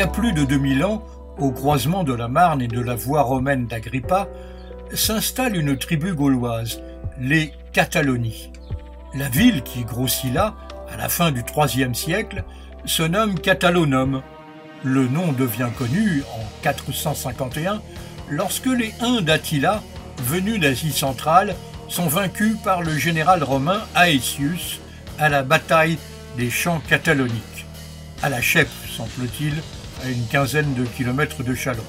y a plus de 2000 ans, au croisement de la Marne et de la voie romaine d'Agrippa, s'installe une tribu gauloise, les Cataloni. La ville qui grossit là, à la fin du IIIe siècle, se nomme Catalonum. Le nom devient connu en 451 lorsque les Huns d'Attila, venus d'Asie centrale, sont vaincus par le général romain Aetius à la bataille des champs cataloniques, à la Chèpre, semble-t-il, à une quinzaine de kilomètres de Châlons.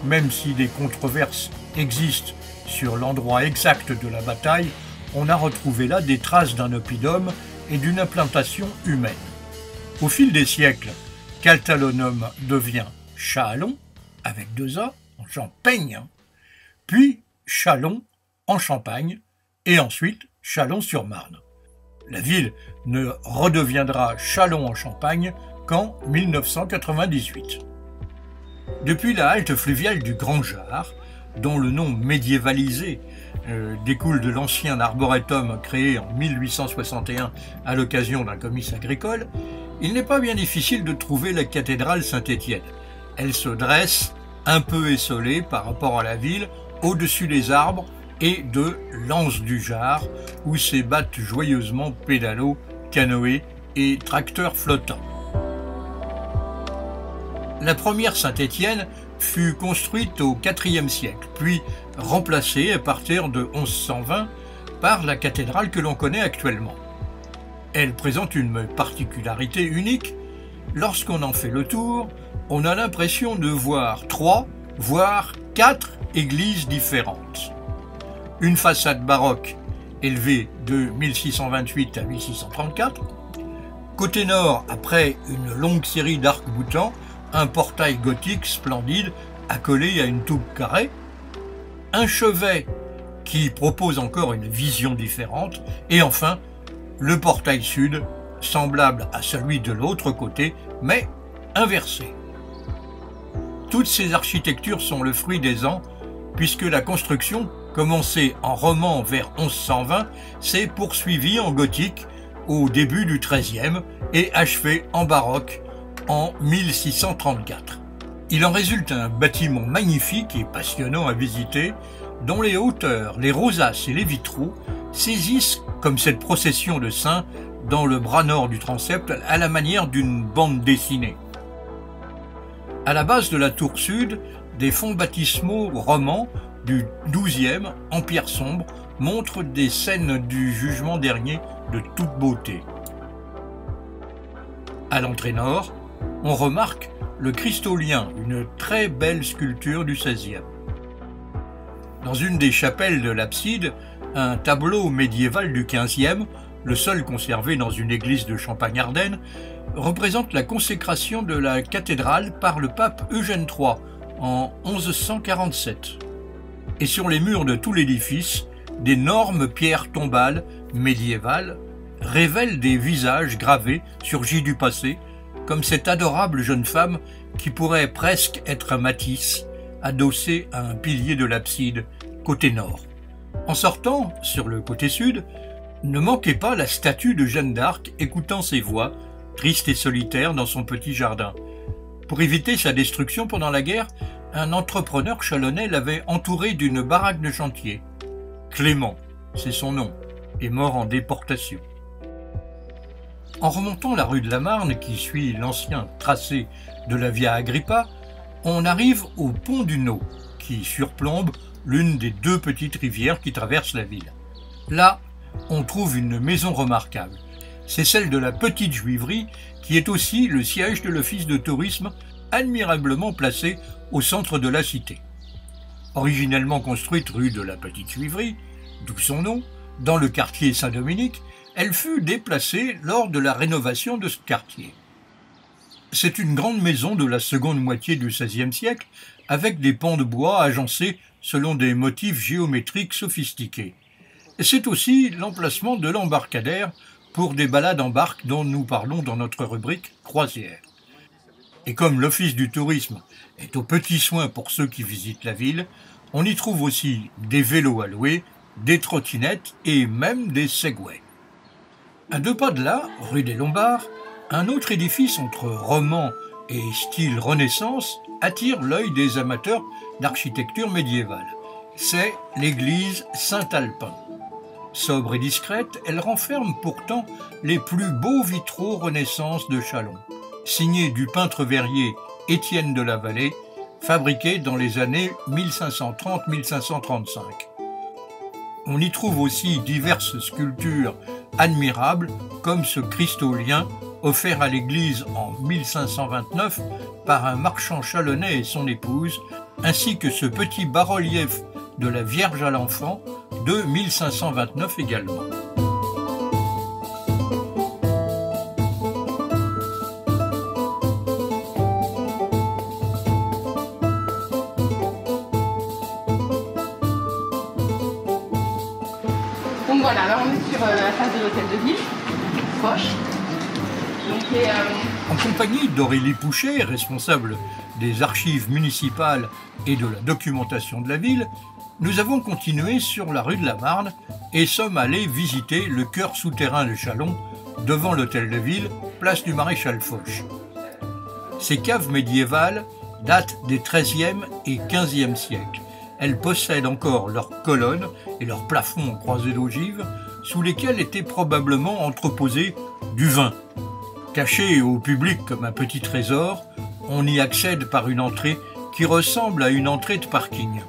Même si des controverses existent sur l'endroit exact de la bataille, on a retrouvé là des traces d'un oppidum et d'une implantation humaine. Au fil des siècles, Catalonum devient Châlons, avec 2 A, en Champagne, puis Châlons en Champagne, et ensuite Châlons-sur-Marne. La ville ne redeviendra Châlons en Champagne qu'en 1998. Depuis la halte fluviale du Grand Jard, dont le nom médiévalisé découle de l'ancien arboretum créé en 1861 à l'occasion d'un comice agricole, il n'est pas bien difficile de trouver la cathédrale Saint-Étienne. Elle se dresse, un peu essolée par rapport à la ville, au-dessus des arbres et de l'Anse du Jard, où s'ébattent joyeusement pédalos, canoës et tracteurs flottants. La première Saint-Étienne fut construite au IVe siècle, puis remplacée à partir de 1120 par la cathédrale que l'on connaît actuellement. Elle présente une particularité unique. Lorsqu'on en fait le tour, on a l'impression de voir 3, voire 4 églises différentes. Une façade baroque élevée de 1628 à 1634. Côté nord, après une longue série d'arcs-boutants, un portail gothique splendide accolé à une toube carrée, un chevet qui propose encore une vision différente, et enfin le portail sud, semblable à celui de l'autre côté, mais inversé. Toutes ces architectures sont le fruit des ans, puisque la construction, commencée en roman vers 1120, s'est poursuivie en gothique au début du XIIIe et achevée en baroque en 1634. Il en résulte un bâtiment magnifique et passionnant à visiter, dont les hauteurs, les rosaces et les vitraux saisissent comme cette procession de saints dans le bras nord du transept à la manière d'une bande dessinée. À la base de la tour sud, des fonds baptismaux romans du XIIe en pierre sombre montrent des scènes du jugement dernier de toute beauté. À l'entrée nord, on remarque le Christolien, une très belle sculpture du XVIe. Dans une des chapelles de l'abside, un tableau médiéval du XVe, le seul conservé dans une église de Champagne-Ardenne, représente la consécration de la cathédrale par le pape Eugène III en 1147. Et sur les murs de tout l'édifice, d'énormes pierres tombales médiévales révèlent des visages gravés surgis du passé, comme cette adorable jeune femme qui pourrait presque être un Matisse, adossée à un pilier de l'abside, côté nord. En sortant, sur le côté sud, ne manquez pas la statue de Jeanne d'Arc écoutant ses voix, triste et solitaire dans son petit jardin. Pour éviter sa destruction pendant la guerre, un entrepreneur chalonnais l'avait entourée d'une baraque de chantier. Clément, c'est son nom, est mort en déportation. En remontant la rue de la Marne, qui suit l'ancien tracé de la Via Agrippa, on arrive au pont du Nau, qui surplombe l'une des 2 petites rivières qui traversent la ville. Là, on trouve une maison remarquable. C'est celle de la Petite Juiverie, qui est aussi le siège de l'office de tourisme, admirablement placé au centre de la cité. Originellement construite rue de la Petite Juiverie, d'où son nom, dans le quartier Saint-Dominique, elle fut déplacée lors de la rénovation de ce quartier. C'est une grande maison de la seconde moitié du XVIe siècle, avec des pans de bois agencés selon des motifs géométriques sophistiqués. C'est aussi l'emplacement de l'embarcadère pour des balades en barque dont nous parlons dans notre rubrique croisière. Et comme l'office du tourisme est aux petits soins pour ceux qui visitent la ville, on y trouve aussi des vélos à louer, des trottinettes et même des segways. À 2 pas de là, rue des Lombards, un autre édifice entre roman et style Renaissance attire l'œil des amateurs d'architecture médiévale. C'est l'église Saint-Alpin. Sobre et discrète, elle renferme pourtant les plus beaux vitraux Renaissance de Châlons, signés du peintre verrier Étienne de la Vallée, fabriqués dans les années 1530-1535. On y trouve aussi diverses sculptures admirables, comme ce Christolien offert à l'église en 1529 par un marchand chalonnais et son épouse, ainsi que ce petit bas-relief de la Vierge à l'Enfant de 1529 également. Donc voilà, là on est sur la face de l'hôtel de ville, proche. En compagnie d'Aurélie Pouchet, responsable des archives municipales et de la documentation de la ville, nous avons continué sur la rue de la Marne et sommes allés visiter le chœur souterrain de Châlons, devant l'hôtel de ville, place du Maréchal Foch. Ces caves médiévales datent des XIIIe et XVe siècles. Elles possèdent encore leurs colonnes et leurs plafonds en croisée d'ogives, sous lesquels était probablement entreposé du vin. Caché au public comme un petit trésor, on y accède par une entrée qui ressemble à une entrée de parking.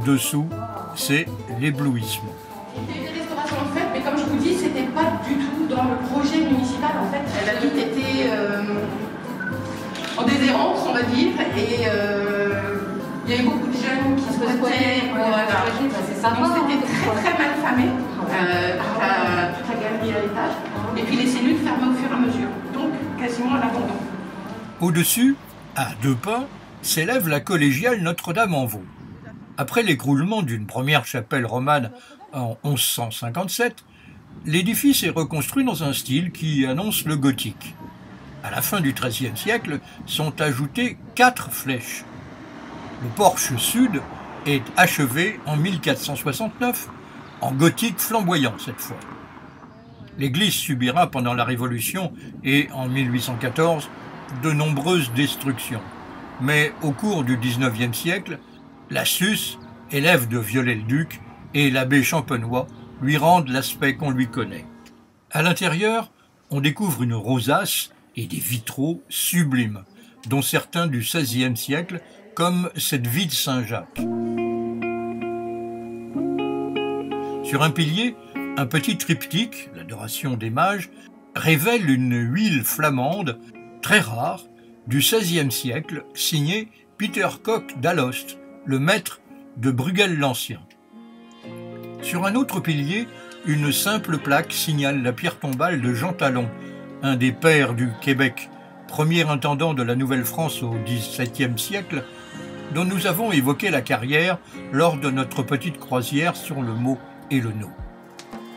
Dessous, c'est l'éblouissement. Il y a eu des restaurations faites, mais comme je vous dis, c'était pas du tout dans le projet municipal en fait. Elle a vite été en déshérence, on va dire, et il y a eu beaucoup de jeunes qui se squattaient. Voilà. Donc c'était très mal famé, toute la galerie à l'étage, et puis les cellules fermées au fur et à mesure, donc quasiment à l'abandon. Au-dessus, à 2 pas, s'élève la collégiale Notre-Dame-en-Vaux. Après l'écroulement d'une première chapelle romane en 1157, l'édifice est reconstruit dans un style qui annonce le gothique. À la fin du XIIIe siècle sont ajoutées 4 flèches. Le porche sud est achevé en 1469, en gothique flamboyant cette fois. L'église subira pendant la Révolution et en 1814 de nombreuses destructions. Mais au cours du XIXe siècle, la Susse, élève de Viollet-le-Duc, et l'abbé Champenois lui rendent l'aspect qu'on lui connaît. À l'intérieur, on découvre une rosace et des vitraux sublimes, dont certains du XVIe siècle, comme cette vie de Saint-Jacques. Sur un pilier, un petit triptyque, l'Adoration des Mages, révèle une huile flamande très rare du XVIe siècle, signée Peter Cock d'Alost, le maître de Bruegel l'Ancien. Sur un autre pilier, une simple plaque signale la pierre tombale de Jean Talon, un des pères du Québec, premier intendant de la Nouvelle-France au XVIIe siècle, dont nous avons évoqué la carrière lors de notre petite croisière sur le Mot et le No.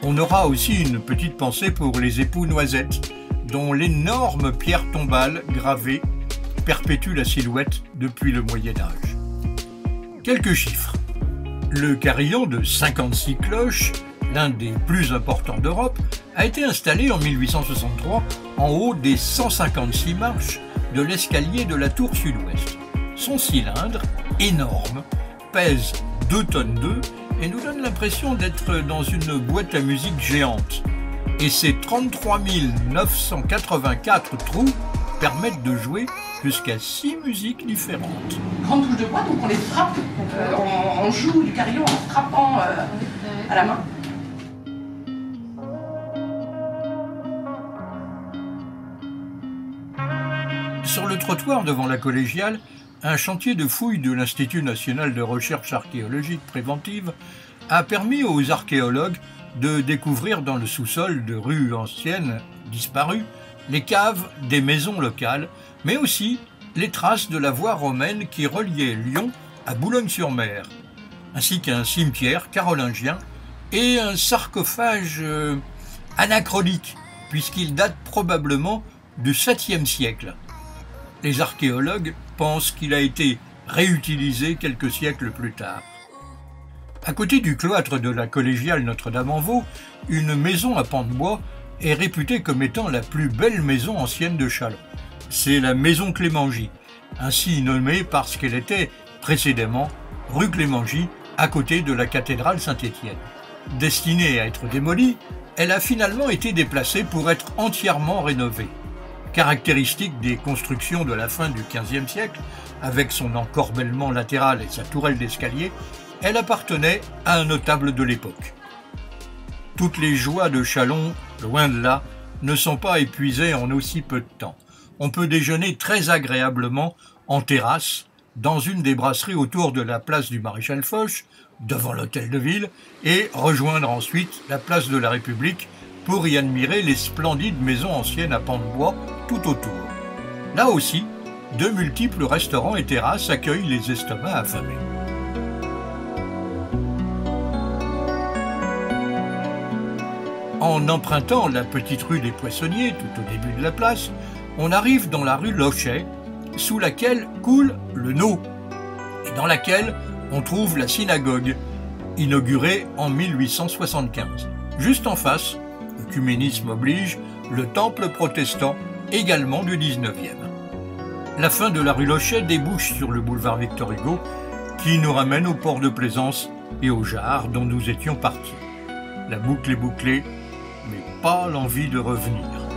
On aura aussi une petite pensée pour les époux Noisettes, dont l'énorme pierre tombale gravée perpétue la silhouette depuis le Moyen-Âge. Quelques chiffres. Le carillon de 56 cloches, l'un des plus importants d'Europe, a été installé en 1863 en haut des 156 marches de l'escalier de la tour sud-ouest. Son cylindre, énorme, pèse 2 tonnes 2 et nous donne l'impression d'être dans une boîte à musique géante. Et ses 33 984 trous permettent de jouer jusqu'à 6 musiques différentes. Grande touche de bois, donc on les frappe, on joue du carillon en frappant à la main. Sur le trottoir devant la collégiale, un chantier de fouilles de l'Institut national de recherche archéologique préventive a permis aux archéologues de découvrir dans le sous-sol de rues anciennes disparues les caves des maisons locales, mais aussi les traces de la voie romaine qui reliait Lyon à Boulogne-sur-Mer, ainsi qu'un cimetière carolingien et un sarcophage anachronique, puisqu'il date probablement du 7e siècle. Les archéologues pensent qu'il a été réutilisé quelques siècles plus tard. À côté du cloître de la collégiale Notre-Dame-en-Vaux, une maison à pans de bois est réputée comme étant la plus belle maison ancienne de Châlons. c'est la maison Clémengy, ainsi nommée parce qu'elle était précédemment rue Clémengy, à côté de la cathédrale Saint-Étienne. Destinée à être démolie, elle a finalement été déplacée pour être entièrement rénovée. Caractéristique des constructions de la fin du XVe siècle, avec son encorbellement latéral et sa tourelle d'escalier, elle appartenait à un notable de l'époque. Toutes les joies de Châlons, loin de là, ne sont pas épuisées en aussi peu de temps. On peut déjeuner très agréablement en terrasse, dans une des brasseries autour de la place du Maréchal Foch, devant l'hôtel de ville, et rejoindre ensuite la place de la République pour y admirer les splendides maisons anciennes à pans de bois tout autour. Là aussi, de multiples restaurants et terrasses accueillent les estomacs affamés. En empruntant la petite rue des Poissonniers, tout au début de la place, on arrive dans la rue Lochet, sous laquelle coule le Nau, et dans laquelle on trouve la synagogue, inaugurée en 1875. Juste en face, œcuménisme oblige, le temple protestant, également du 19e. La fin de la rue Lochet débouche sur le boulevard Victor Hugo, qui nous ramène au port de Plaisance et au Jard dont nous étions partis. La boucle est bouclée, mais pas l'envie de revenir.